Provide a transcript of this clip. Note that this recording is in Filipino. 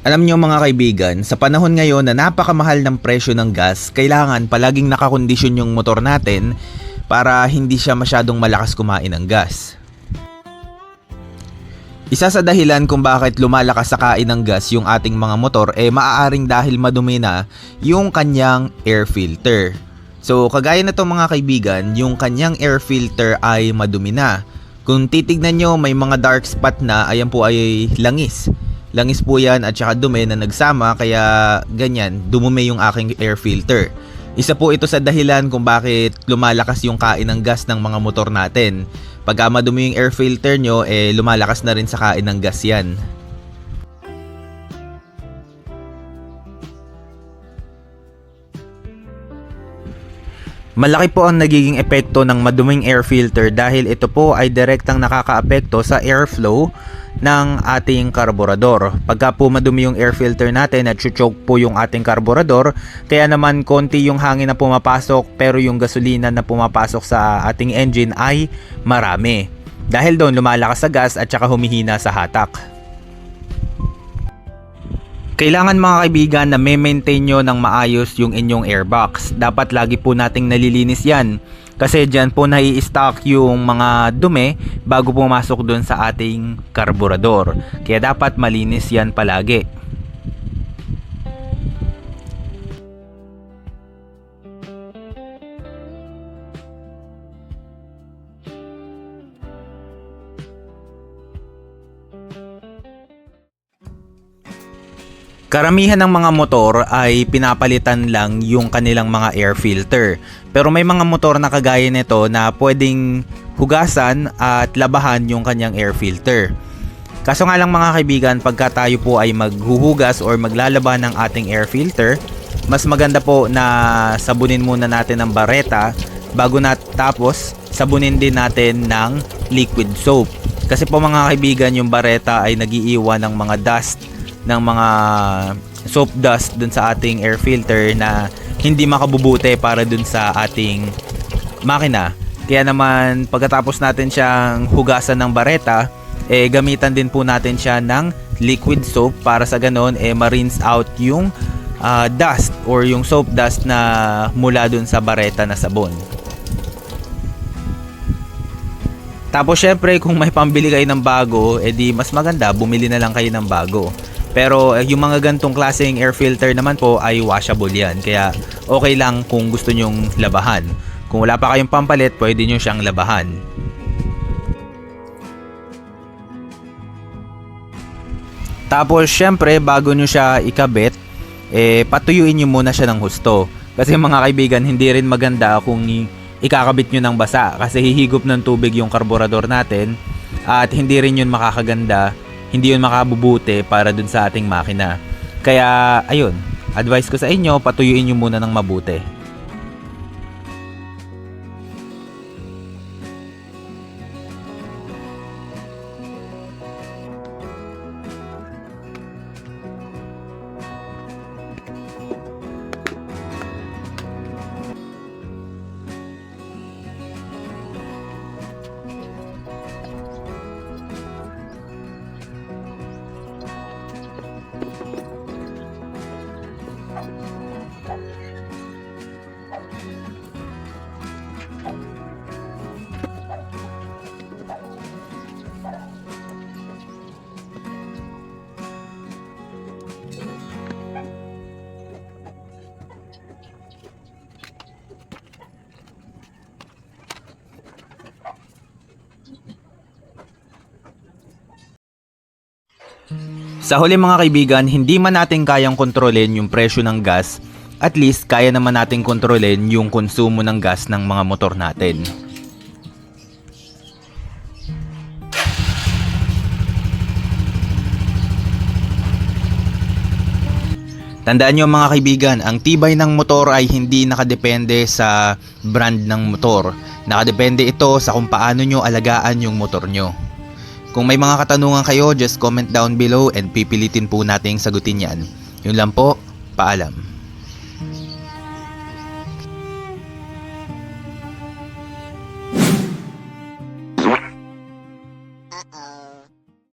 Alam nyo mga kaibigan, sa panahon ngayon na napakamahal ng presyo ng gas, kailangan palaging nakakondisyon yung motor natin para hindi siya masyadong malakas kumain ng gas. Isa sa dahilan kung bakit lumalakas sa kain ng gas yung ating mga motor maaaring dahil madumi na yung kanyang air filter. So kagaya na to mga kaibigan, yung kanyang air filter ay madumi na. Kung titignan nyo may mga dark spot na, ayan po ay langis. Langis po yan at saka dumi na nagsama kaya ganyan, dumumi yung aking air filter. Isa po ito sa dahilan kung bakit lumalakas yung kain ng gas ng mga motor natin. Pagka madumi yung air filter nyo, lumalakas na rin sa kain ng gas yan. Malaki po ang nagiging epekto ng maduming air filter dahil ito po ay direktang nakakaapekto sa airflow ng ating karburador. Pagka po madumi yung air filter natin at choke po yung ating karburador, kaya naman konti yung hangin na pumapasok pero yung gasolina na pumapasok sa ating engine ay marami. Dahil doon lumalakas sa gas at saka humihina sa hatak. Kailangan mga kaibigan na maintain nyo ng maayos yung inyong airbox. Dapat lagi po nating nalilinis yan. Kasi dyan po nai-stock yung mga dumi bago pumasok dun sa ating karburador. Kaya dapat malinis yan palagi. Karamihan ng mga motor ay pinapalitan lang yung kanilang mga air filter. Pero may mga motor na kagaya nito na pwedeng hugasan at labahan yung kanyang air filter. Kaso nga lang mga kaibigan, pagka tayo po ay maghuhugas or maglalaba ng ating air filter, mas maganda po na sabunin muna natin ng bareta bago tapos sabunin din natin ng liquid soap. Kasi po mga kaibigan, yung bareta ay nagiiwan ng mga dust, ng mga soap dust dun sa ating air filter na hindi makabubuti para dun sa ating makina. Kaya naman pagkatapos natin siyang hugasan ng bareta, gamitan din po natin siya ng liquid soap para sa ganon ma-rinse out yung dust or yung soap dust na mula dun sa bareta na sabon. Tapos syempre kung may pambili kayo ng bago, di mas maganda bumili na lang kayo ng bago. Pero yung mga gantong klaseng air filter naman po ay washable yan. Kaya okay lang kung gusto nyong labahan. Kung wala pa kayong pampalit, pwede nyo siyang labahan. Tapos syempre bago nyo siya ikabit, patuyuin nyo muna siya ng husto. Kasi mga kaibigan, hindi rin maganda kung ikakabit nyo ng basa. Kasi hihigop ng tubig yung karburador natin. At hindi rin yun makakaganda. Hindi yun makabubuti para dun sa ating makina. Kaya ayun, advice ko sa inyo, patuyuin nyo muna ng mabuti. Sa huli mga kaibigan, hindi man natin kayang kontrolin yung presyo ng gas, at least kaya naman natin kontrolin yung konsumo ng gas ng mga motor natin. Tandaan nyo mga kaibigan, ang tibay ng motor ay hindi nakadepende sa brand ng motor. Nakadepende ito sa kung paano nyo alagaan yung motor nyo. Kung may mga katanungan kayo, just comment down below and pipilitin po nating sagutin yan. Yun lang po, paalam. Uh-oh.